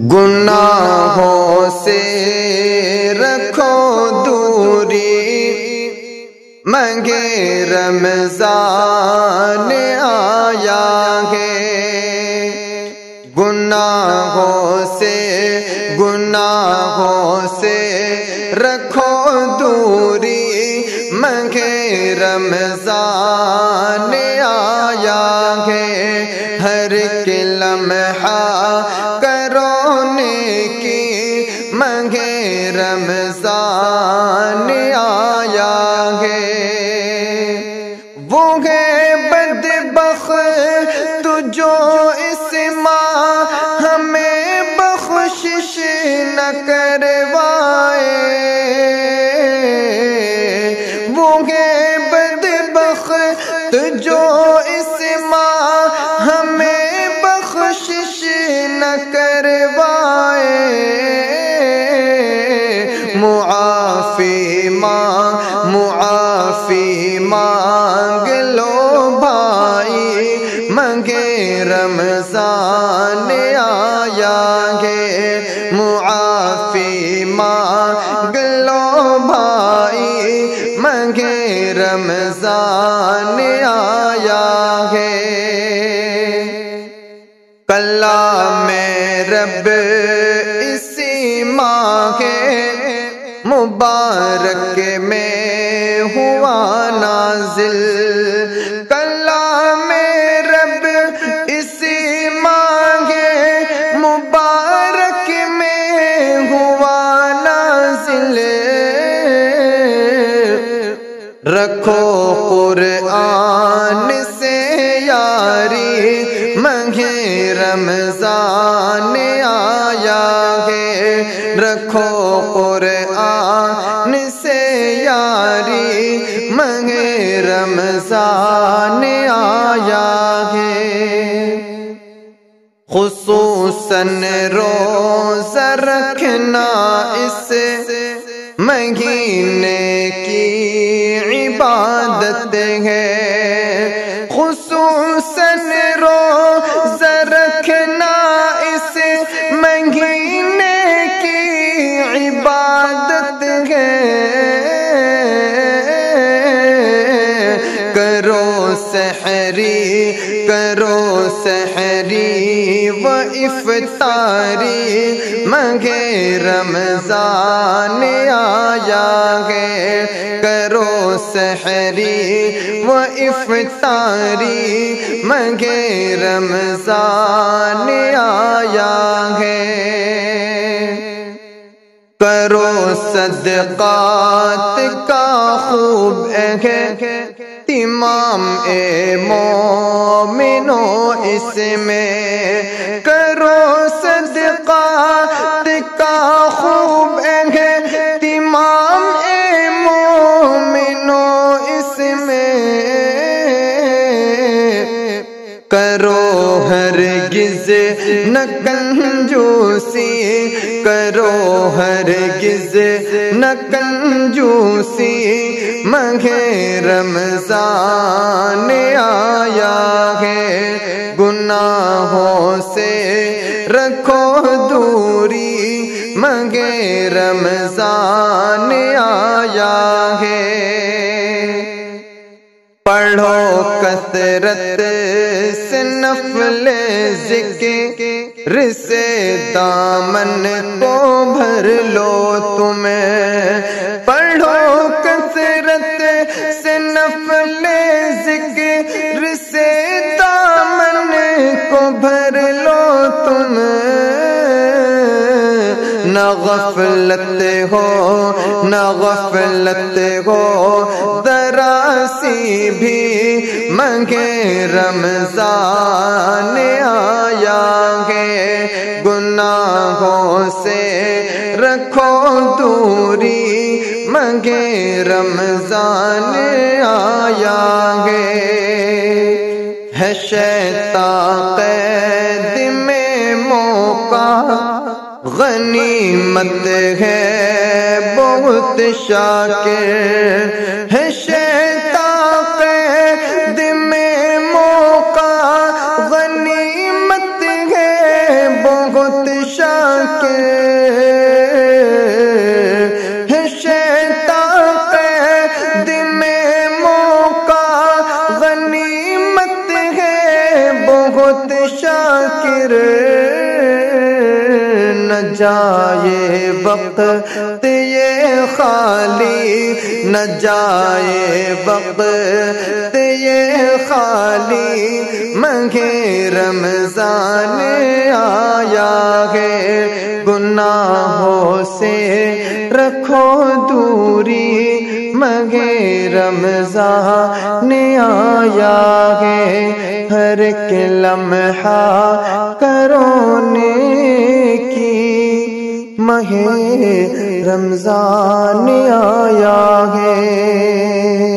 گناہوں سے رکھو دوری، مانگے رمضان آیا ہے۔ گناہوں سے رکھو دوری، مانگے رمضان آیا ہے۔ ہر ایک لمحہ کرو نیکی، مانگے رمضان آیا ہے۔ وہ ہے بدبخت جو اس ماہ ہمیں بخشش نہ کروائے، وہ ہے بدبخت جو اس ماہ ہمیں بخشش نہ کروائے۔ معافی مانگ لو بھائی، مانگے رمضان آیا ہے۔ معافی مانگ لو بھائی، مانگے رمضان آیا ہے۔ کلام رب اسی ماہ مبارک میں ہوا نازل، کلام رب اسی ماہ مبارک میں ہوا نازل۔ رکھو قرآن سے یاری، مانگے رمضان آیا ہے۔ رکھو قرآن سے یاری، مانگے رمضان آیا ہے۔ خصوصاً روزہ رکھنا اس مہینے کی عبادت ہے، خصوصاً روزہ رکھنا اس مہینے کی عبادت ہے۔ کرو سحری و افطاری، مانگے رمضان آیا ہے۔ کرو سحری و افطاری، مانگے رمضان آیا ہے۔ کرو صدقات کا خوب اہتمام اے مومنو، اس میں کرو صدقات کا خوب اہتمام اے مومنو، اس میں کرو ہرگز نہ کنجوسی، کرو ہرگز نہ کنجوسی، مانگے رمضان آیا ہے۔ گناہوں سے رکھو دوری، مانگے رمضان آیا ہے۔ پڑھو کثرت سے نفل ذکر سے دامن کو بھر لو تمہیں، پڑھو کثرت سے نفل ذکر سے دامن کو بھر لو تمہیں۔ نہ غفلت ہو ذرا سی بھی، مانگے رمضان آیا ہے۔ گناہوں سے رکھو دوری، مانگے رمضان آیا ہے۔ شیطان قید میں موقع غنیمت ہے بہت شاکر، ہے شیطان قید میں موقع غنیمت ہے بہت شاکر۔ شاکر ہے شیطان قید میں موقع غنیمت ہے بہت شاکر نہ جائے وقت یہ خالی نہ جائے وقت یہ خالی مگے رمضان آیا ہے گناہوں سے رکھو دوری مگے رمضان آیا ہے ہر ایک لمحہ کرو نیکی ماہ رمضان آیا ہے۔